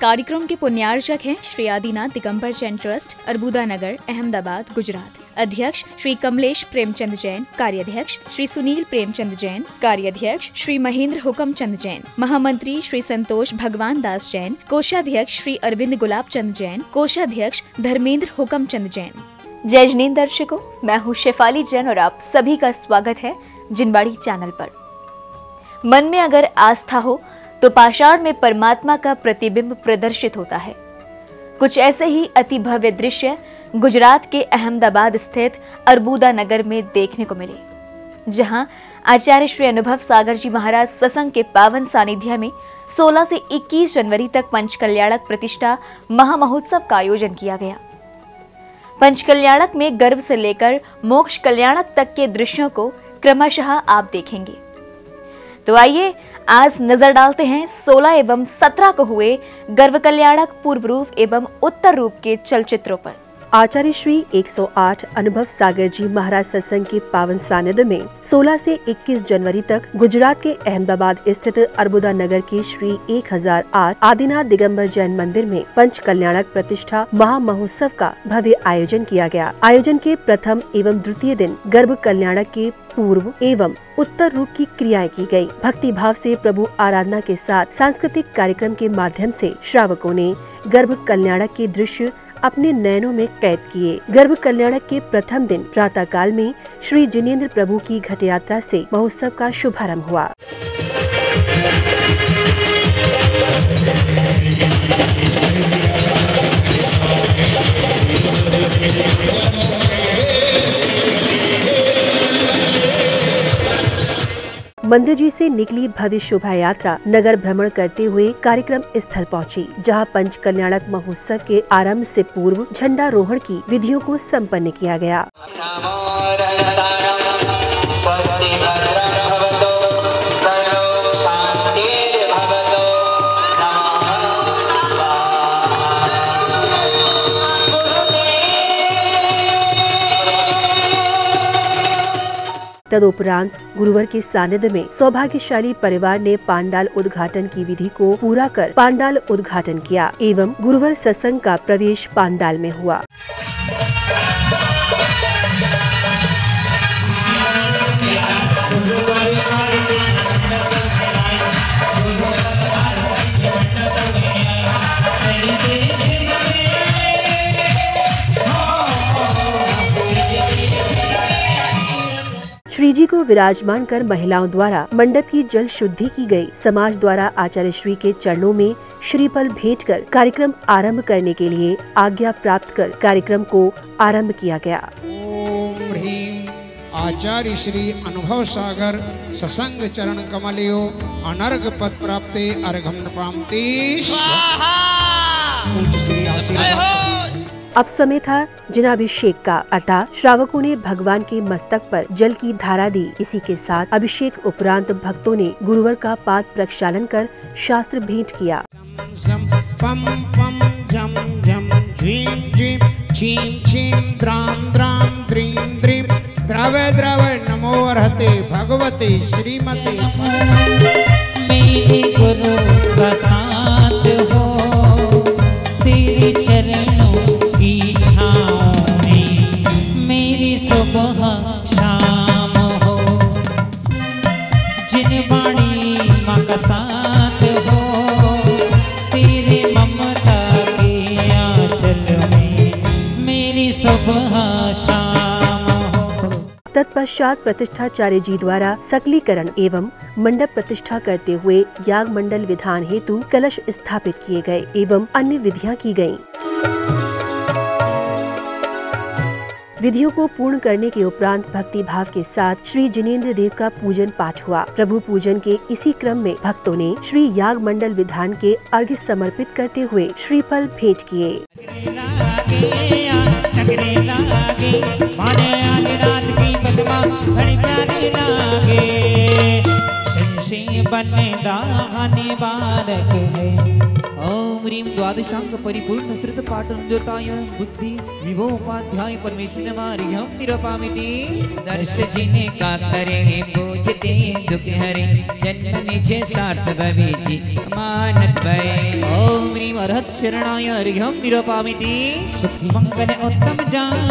कार्यक्रम के पुण्यार्चक हैं श्री आदिनाथ दिगंबर जैन ट्रस्ट, अरबुदा नगर, अहमदाबाद, गुजरात। अध्यक्ष श्री कमलेश प्रेमचंद जैन, कार्याध्यक्ष श्री सुनील प्रेमचंद जैन, कार्याध्यक्ष श्री महेंद्र हुकमचंद जैन, महामंत्री श्री संतोष भगवान दास जैन, कोषाध्यक्ष श्री अरविंद गुलाब चंद जैन, कोषाध्यक्ष धर्मेंद्र हुकमचंद जैन। जय जिनेंद्र दर्शकों, मैं हूँ शेफाली जैन और आप सभी का स्वागत है जिनवाड़ी चैनल पर। मन में अगर आस्था हो तो पाषाण में परमात्मा का प्रतिबिंब प्रदर्शित होता है। कुछ ऐसे ही अति भव्य दृश्य गुजरात के अहमदाबाद स्थित अरबुदा नगर में देखने को मिले, जहां आचार्य श्री अनुभव सागर जी महाराज सत्संग के पावन सानिध्य में 16 से 21 जनवरी तक पंचकल्याणक प्रतिष्ठा महामहोत्सव का आयोजन किया गया। पंचकल्याणक में गर्भ से लेकर मोक्ष कल्याणक तक के दृश्यों को क्रमशः आप देखेंगे। तो आइए आज नजर डालते हैं 16 एवं 17 को हुए गर्भ कल्याणक पूर्व रूप एवं उत्तर रूप के चलचित्रों पर। आचार्य श्री 108 अनुभव सागर जी महाराज सत्संग के पावन सानिध्य में 16 से 21 जनवरी तक गुजरात के अहमदाबाद स्थित अरबुदा नगर के श्री 1008 आदिनाथ दिगंबर जैन मंदिर में पंच कल्याणक प्रतिष्ठा महामहोत्सव का भव्य आयोजन किया गया। आयोजन के प्रथम एवं द्वितीय दिन गर्भ कल्याणक के पूर्व एवं उत्तर रूप की क्रियाएं की गयी। भक्ति भाव से प्रभु आराधना के साथ सांस्कृतिक कार्यक्रम के माध्यम से श्रावकों ने गर्भ कल्याणक के दृश्य अपने नयनों में कैद किए। गर्भ कल्याणक के प्रथम दिन प्रातः काल में श्री जिनेंद्र प्रभु की घट यात्रा से महोत्सव का शुभारंभ हुआ। मंदिर जी से निकली भव्य शोभा यात्रा नगर भ्रमण करते हुए कार्यक्रम स्थल पहुंची, जहां पंच कल्याणक महोत्सव के आरंभ से पूर्व झंडारोहण की विधियों को संपन्न किया गया। तदुपरांत गुरुवर के सानिध्य में सौभाग्यशाली परिवार ने पांडाल उद्घाटन की विधि को पूरा कर पांडाल उद्घाटन किया एवं गुरुवर सत्संग का प्रवेश पांडाल में हुआ। श्री जी को विराजमान कर महिलाओं द्वारा मंडप की जल शुद्धि की गई। समाज द्वारा आचार्य श्री के चरणों में श्रीफल भेंट कर कार्यक्रम आरंभ करने के लिए आज्ञा प्राप्त कर कार्यक्रम को आरंभ किया गया। ओम ह्रीं आचार्य श्री अनुभव सागर सत्संग चरण कमलियो अनर्घ पद प्राप्ते अर्घम नपामति स्वाहा। श्री आशीर्वाद। अब समय था जनाभिषेक का, अतः श्रावकों ने भगवान के मस्तक पर जल की धारा दी। इसी के साथ अभिषेक उपरांत भक्तों ने गुरुवर का पाद प्रक्षालन कर शास्त्र भेंट किया। पम पम जम जम झीम झीम छीम छीम द्राम द्राम द्रीम द्रीम द्रव द्रव नमो अर्हते भगवते श्रीमते। मेरे गुरु प्रसाद हो तेरे चरणों की छाँव में, मेरी सुबह शाम हो जिनवाड़ी माँ का साथ हो तेरे ममता के आंचल में, मेरी सुबह शाम हो। तत्पश्चात प्रतिष्ठाचार्य जी द्वारा सकलीकरण एवं मंडप प्रतिष्ठा करते हुए याग मंडल विधान हेतु कलश स्थापित किए गए एवं अन्य विधियां की गयीं। विधियों को पूर्ण करने के उपरांत भक्ति भाव के साथ श्री जिनेंद्र देव का पूजन पाठ हुआ। प्रभु पूजन के इसी क्रम में भक्तों ने श्री याग मंडल विधान के अर्घ्य समर्पित करते हुए श्रीफल भेंट किए। बनने दाने बारक है ओम ह्रीं द्वादशांग परिपूर्ण श्रुत पाठोज्योताय बुद्धि विभोपाध्याय परमेश्वर मारियम निरपामिति। दर्श जिने का करे पूजते दुख हरे जन्म निजे सार्थ भवे जी मानत भय। ओम ह्रीं अरहत शरणाय हरिहम निरपामिति। सुख मंगल उत्तम जान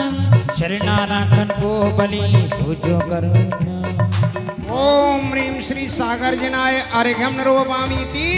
शरणाराधन को बलि पूजो करो। ओम ह्रीं श्री सागर जनाय अर्घ्यम निरूपयामीति।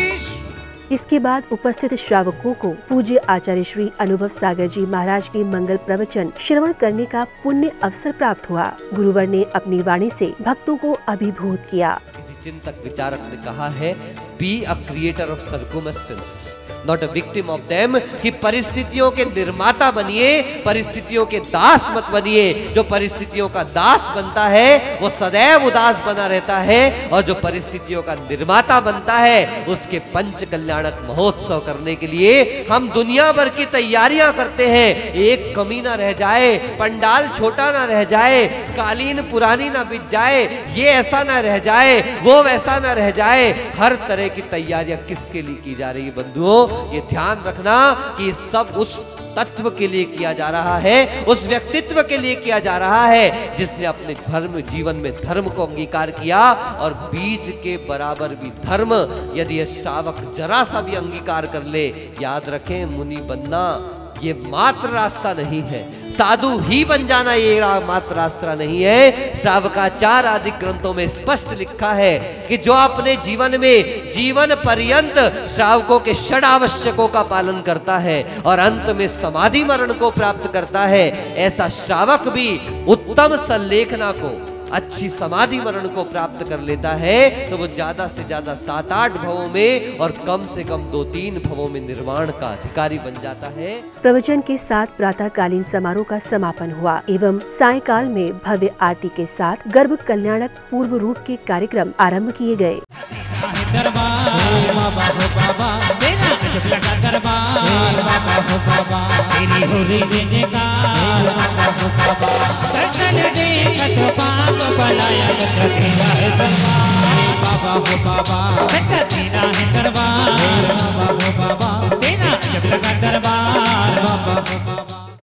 इसके बाद उपस्थित श्रावकों को पूज्य आचार्य श्री अनुभव सागर जी महाराज के मंगल प्रवचन श्रवण करने का पुण्य अवसर प्राप्त हुआ। गुरुवर ने अपनी वाणी से भक्तों को अभिभूत किया। किसी चिंतक विचारक ने कहा है, be a creator of circumstances, not a victim of them, कि परिस्थितियों के निर्माता बनिए, परिस्थितियों के दास मत बनिए। जो परिस्थितियों का दास बनता है वो सदैव उदास बना रहता है, और जो परिस्थितियों का निर्माता बनता है उसके पंच कल्याणक महोत्सव करने के लिए हम दुनिया भर की तैयारियां करते हैं। एक कमी ना रह जाए, पंडाल छोटा ना रह जाए, कालीन पुरानी ना बिछ जाए, ये ऐसा ना रह जाए, वो वैसा ना रह जाए। हर तरह की तैयारियां किसके लिए की जा रही है बंधुओं? ये ध्यान रखना कि सब उस तत्व के लिए किया जा रहा है, उस व्यक्तित्व के लिए किया जा रहा है जिसने अपने धर्म जीवन में धर्म को अंगीकार किया। और बीज के बराबर भी धर्म यदि श्रावक जरा सा भी अंगीकार कर ले, याद रखें, मुनि बनना ये मात्र रास्ता नहीं है, साधु ही बन जाना ये मात्र रास्ता नहीं है। श्रावकाचार आदि ग्रंथों में स्पष्ट लिखा है कि जो अपने जीवन में जीवन पर्यंत श्रावकों के षड आवश्यकों का पालन करता है और अंत में समाधि मरण को प्राप्त करता है, ऐसा श्रावक भी उत्तम संलेखना को, अच्छी समाधि मरण को प्राप्त कर लेता है, तो वो ज्यादा से ज्यादा 7-8 भवों में और कम से कम 2-3 भवों में निर्माण का अधिकारी बन जाता है। प्रवचन के साथ प्रातःकालीन समारोह का समापन हुआ एवं सायंकाल में भव्य आरती के साथ गर्भ कल्याणक पूर्व रूप के कार्यक्रम आरंभ किए गए।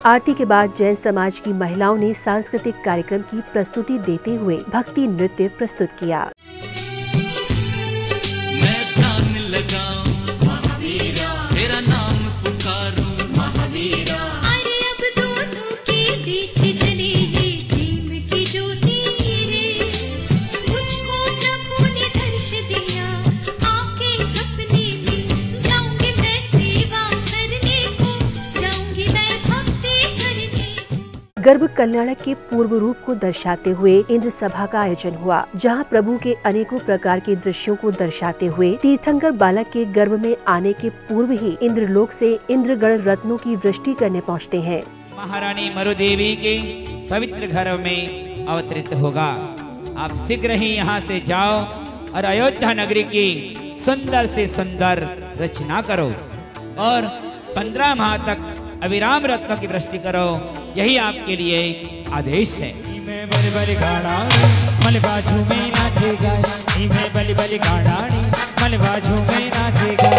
आरती के बाद जैन समाज की महिलाओं ने सांस्कृतिक कार्यक्रम की प्रस्तुति देते हुए भक्ति नृत्य प्रस्तुत किया। मैं ध्यान लगाऊं महावीरा, तेरा नाम पुकारूं महावीरा। अरे अब दोनों के बीच जले है प्रेम की ज्योति रे, मुझको प्रभु ने दर्श दिया, आके सपने में जाऊंगी मैं सेवा करने को, जाऊंगी मैं भक्ति करने को। गर्भ कल्याणक के पूर्व रूप को दर्शाते हुए इंद्र सभा का आयोजन हुआ, जहां प्रभु के अनेकों प्रकार के दृश्यों को दर्शाते हुए तीर्थंकर बालक के गर्भ में आने के पूर्व ही इंद्रलोक से इंद्रगण रत्नों की वृष्टि करने पहुंचते हैं। महारानी मरुदेवी के पवित्र घर में अवतरित होगा। आप शीघ्र ही यहाँ से जाओ और अयोध्या नगरी की सुंदर से सुंदर रचना करो और 15 माह तक अविराम रत्नों की वृष्टि करो। यही आपके लिए आदेश है। बलि बलि गाड़ानी मल बाजू में नाचेगा, बलि बलि गाड़ानी मल बाजू में नाचेगा।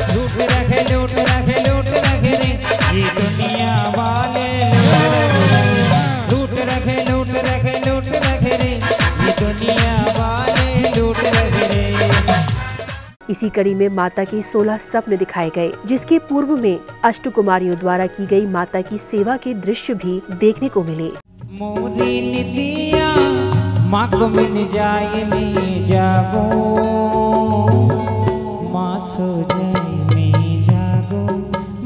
लूट रखे रे ये दुनिया वाले, लूट रखे रे ये दुनिया वाले, लूट रखे रे। इसी कड़ी में माता के 16 स्वप्न दिखाए गए, जिसके पूर्व में अष्टकुमारियों द्वारा की गई माता की सेवा के दृश्य भी देखने को मिले। मोरी निदिया माँ को मिल जाए में जागो, माँ सो जाए में जागो,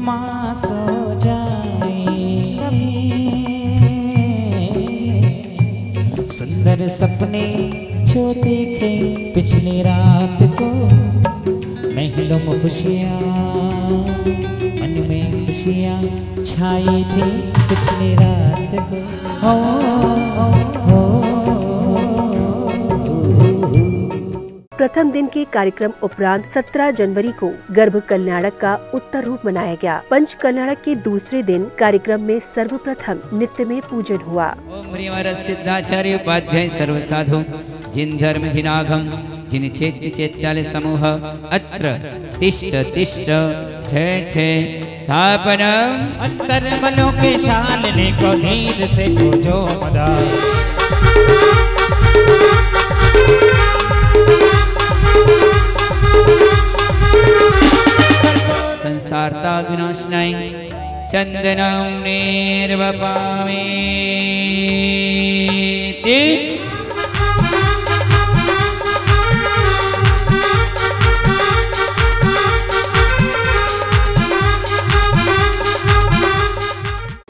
माँ सो जाए। सुंदर सपने जो देखे पिछली रात को, महलों में खुशियाँ मन में खुशियाँ छाई थी पिछली रात को। प्रथम दिन के कार्यक्रम उपरांत 17 जनवरी को गर्भ कल्याणक का उत्तर रूप मनाया गया। पंच कल्याणक के दूसरे दिन कार्यक्रम में सर्वप्रथम नित्य में पूजन हुआ। ओम ह्रीं सिद्धाचार्य उपाध्याय सर्व साधु जिन धर्म जिनागम जिन चैत्य चैत्यालय समूह अत्र तिष्ठ तिष्ठ ठे ठे स्थापनम अंतर्मनों के शालिनी को नींद से पूजो मदा। संसारता विनाशनाय चंदनम निर्वपामि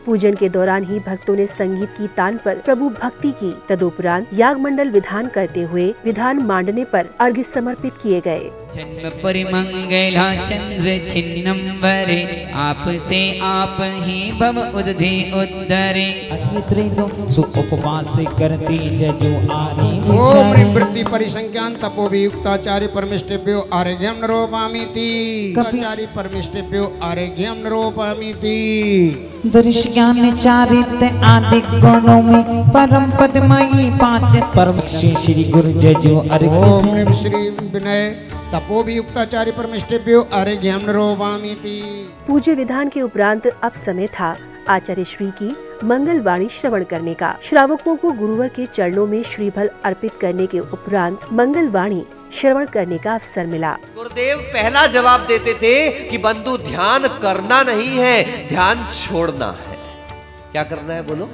पूजन के दौरान ही भक्तों ने संगीत की तान पर प्रभु भक्ति की। तदुपरांत याग मंडल विधान करते हुए विधान मांडने पर अर्घ्य समर्पित किए गए। जन्म परिमंगला चंद्र छिन्नम वरे आपसे आप ही भव उदधि उद्धरे सु उपवास करती जजो आरी ओम निवृत्ति परिसंख्यान तपोभियुक्ताचार्य परमेष्ठेभ्यो आरोग्यम नरोपामीति आचार्य परमेष्ठेभ्यो आरोग्यम नरोपामीति। दृश्य ज्ञान चारित्र आदि गुणों में परम पदमयी पांच परम श्री गुरु जजो ओम निम श्री विनय तपोभियुक्ताचार्य परमेष्ठेभ्यो आरोग्यम नरोपामीति। पूज्य विधान के उपरांत अब समय था आचार्य श्री की मंगल वाणी श्रवण करने का। श्रावकों को गुरुवर के चरणों में श्रीफल अर्पित करने के उपरांत मंगल वाणी श्रवण करने का अवसर मिला। गुरुदेव पहला जवाब देते थे कि बंधु ध्यान करना नहीं है, ध्यान छोड़ना है। क्या करना है बोलो?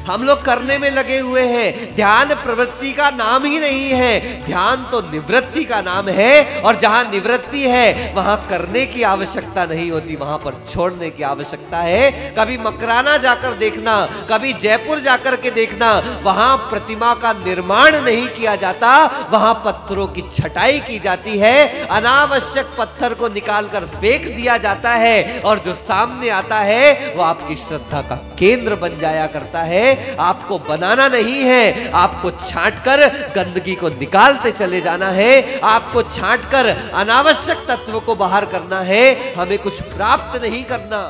हम लोग करने में लगे हुए हैं। ध्यान प्रवृत्ति का नाम ही नहीं है, ध्यान तो निवृत्ति का नाम है। और जहां निवृत्ति है वहां करने की आवश्यकता नहीं होती, वहां पर छोड़ने की आवश्यकता है। कभी मकराना जाकर देखना, कभी जयपुर जाकर के देखना, वहां प्रतिमा का निर्माण नहीं किया जाता, वहां पत्थरों की छटाई की जाती है। अनावश्यक पत्थर को निकालकर फेंक दिया जाता है और जो सामने आता है वो आपकी श्रद्धा का केंद्र बन जाया करता है। आपको बनाना नहीं है, आपको छांटकर गंदगी को निकालते चले जाना है, आपको छांटकर अनावश्यक तत्व को बाहर करना है, हमें कुछ प्राप्त नहीं करना।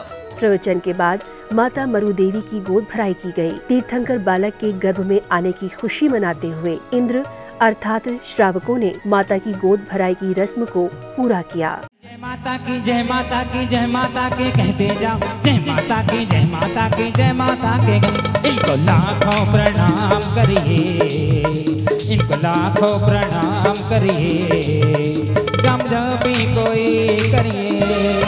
प्रवचन के बाद माता मरु देवी की गोद भराई की गई। तीर्थंकर बालक के गर्भ में आने की खुशी मनाते हुए इंद्र अर्थात श्रावकों ने माता की गोद भराई की रस्म को पूरा किया। जय माता की जय माता की जय माता के कहते जाओ, जय माता की जय माता की जय माता के। इनको लाखों प्रणाम करिए, इनको लाखों प्रणाम करिए, जम जबी कोई करिए।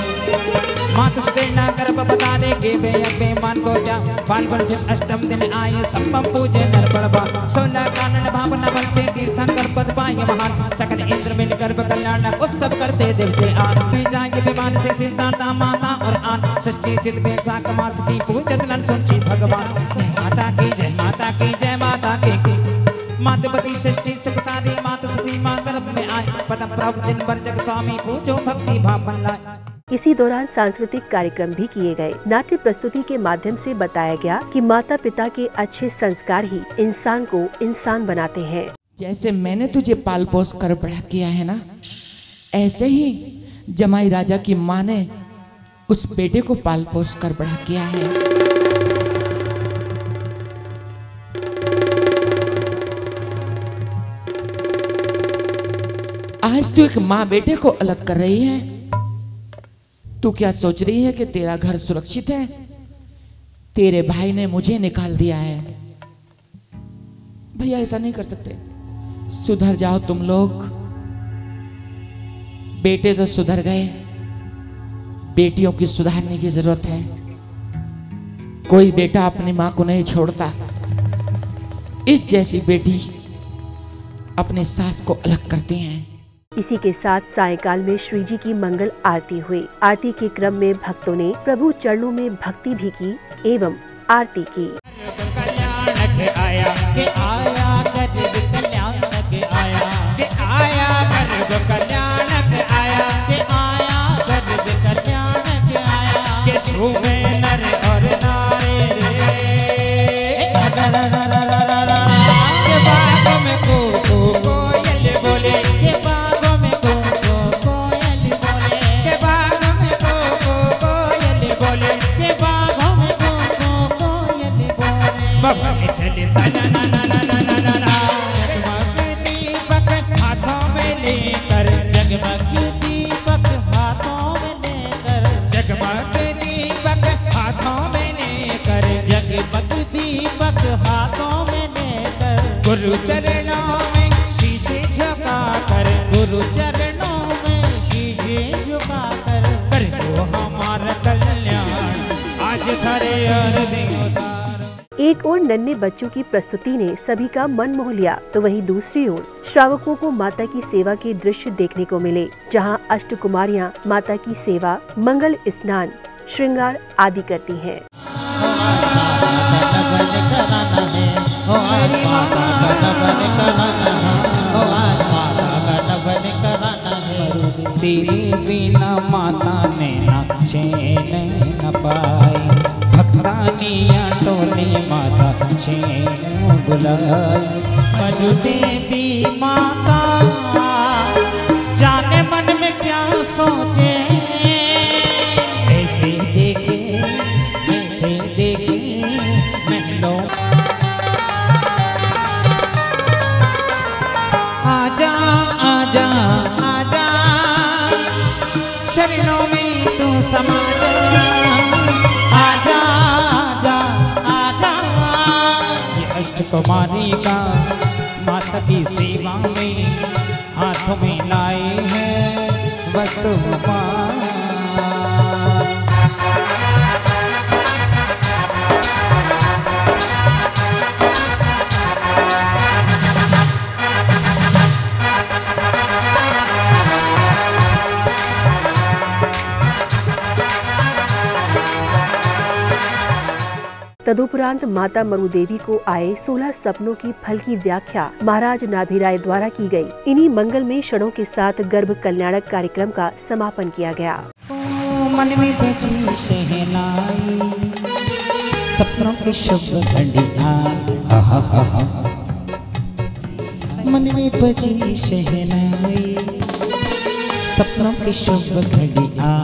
मातु प्रेरणा गर्भ बता दे के बेमान को जा। फाल्गुन से अष्टम दिन आए संभव पूजे नर बड़बा। 16 कानन भावना बल से तीर्थंकर पद पाए महान। सकल इंद्र मिल गर्भ कल्याण उत्सव करते दिल से आन। जाए विमान से सिद्धार्था माता और आन। षष्ठी सिद्ध बैसाख मास की पूजत नर सुनची भगवान। जय माता की जय माता की जय माता की। मातपति षष्ठी सुखसादी मात सीमा गर्भ में आए। पदम प्रभु जिन पर जग स्वामी पूजो भक्ति भाव बन लाए। इसी दौरान सांस्कृतिक कार्यक्रम भी किए गए। नाट्य प्रस्तुति के माध्यम से बताया गया कि माता पिता के अच्छे संस्कार ही इंसान को इंसान बनाते हैं। जैसे मैंने तुझे पाल पोस कर बड़ा किया है ना, ऐसे ही जमाई राजा की माँ ने उस बेटे को पाल पोस कर बड़ा किया है। आज तू एक माँ बेटे को अलग कर रही है। तू क्या सोच रही है कि तेरा घर सुरक्षित है? तेरे भाई ने मुझे निकाल दिया है। भैया ऐसा नहीं कर सकते। सुधर जाओ तुम लोग। बेटे तो सुधर गए, बेटियों की सुधारने की जरूरत है। कोई बेटा अपनी मां को नहीं छोड़ता। इस जैसी बेटी अपनी सास को अलग करती हैं। इसी के साथ सायंकाल में श्री जी की मंगल आरती हुई। आरती के क्रम में भक्तों ने प्रभु चरणों में भक्ति भी की एवं आरती की। कोयल बोले बबने चले सना ना ना ना ना ना ना ना। जगमग दीपक हाथों में लेकर, जगमग दीपक हाथों में लेकर, जगमग दीपक हाथों में लेकर, जगमग दीपक हाथों में लेकर, गुरु चरणों में शीशे झुकाकर, गुरु चरणों में शीशे झुकाकर, कर दो हमारा कल्याण आज धरे अर्जी उतार। एक ओर नन्हे बच्चों की प्रस्तुति ने सभी का मन मोह लिया, तो वहीं दूसरी ओर श्रावकों को माता की सेवा के दृश्य देखने को मिले, जहां अष्टकुमारियां माता की सेवा, मंगल स्नान, श्रृंगार आदि करती हैं। तेरे बिना माता ने न चैन न पाई, भक्तानिया टोले माता चैन बुलाई। मधु देवी माता जाने मन में क्या सोचे, ऐसे देखे महलों। आजा आजा आजा शरणों में तू समा जा, आजा आजा आजा। ये अष्टकुमारी का माता की सेवा में हाथों में लाए हैं वस्त्र उपहार। तदुपरांत माता मरु देवी को आए 16 सपनों की फल की व्याख्या महाराज नाभिराय द्वारा की गई। इन्हीं मंगलमय क्षणों के साथ गर्भ कल्याणक कार्यक्रम का समापन किया गया। मन में बजी शहनाई, सपनों की शुभ घंटियां, मन में बजी शहनाई, सपनों की शुभ घंटियां।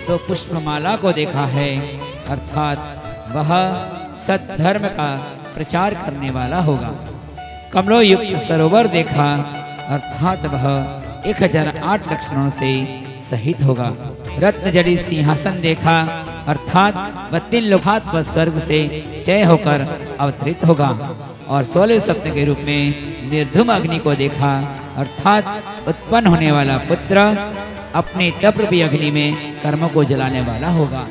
तो पुष्पमाला को देखा है, अर्थात वह सद्धर्म का प्रचार करने वाला होगा। कमलों युक्त सरोवर देखा, अर्थात वह 1008 लक्षणों से सहित होगा। रत्न जड़ित सिंहासन देखा, अर्थात वह 3 लोकात व स्वर्ग से जय होकर अवतरित होगा। और 16 सप्त के रूप में निर्धूम अग्नि को देखा, अर्थात उत्पन्न होने वाला पुत्र अपने तपरूपी अग्नि में कर्मों को जलाने वाला होगा।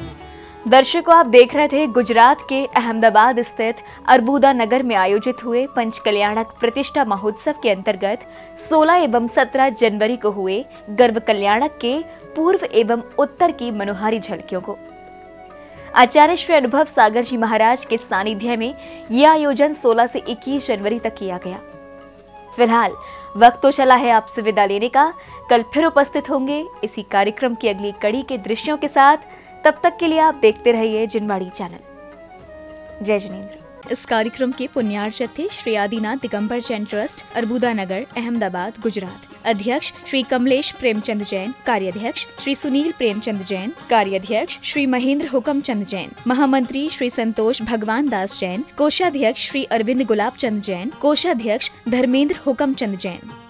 दर्शकों, आप देख रहे थे गुजरात के अहमदाबाद स्थित अर्बुदा नगर में आयोजित हुए पंचकल्याणक प्रतिष्ठा महोत्सव के अंतर्गत 16 एवं 17 जनवरी को हुए गर्भ कल्याणक के पूर्व एवं उत्तर की मनोहारी झलकियों को। आचार्य श्री अनुभव सागर जी महाराज के सानिध्य में यह आयोजन 16 से 21 जनवरी तक किया गया। फिलहाल वक्त तो चला है आपसे विदा लेने का। कल फिर उपस्थित होंगे इसी कार्यक्रम की अगली कड़ी के दृश्यों के साथ। तब तक के लिए आप देखते रहिए जिनवाड़ी चैनल। जय जिनेंद्र। इस कार्यक्रम के पुण्यार्चक थे श्री आदिनाथ दिगंबर जैन ट्रस्ट, अर्बुदा नगर, अहमदाबाद, गुजरात। अध्यक्ष श्री कमलेश प्रेमचंद जैन, कार्याध्यक्ष श्री सुनील प्रेमचंद जैन, कार्याध्यक्ष श्री महेंद्र हुकमचंद जैन, महामंत्री श्री संतोष भगवान दास जैन, कोषाध्यक्ष श्री अरविंद गुलाब चंद जैन, कोषाध्यक्ष धर्मेंद्र हुकमचंद जैन।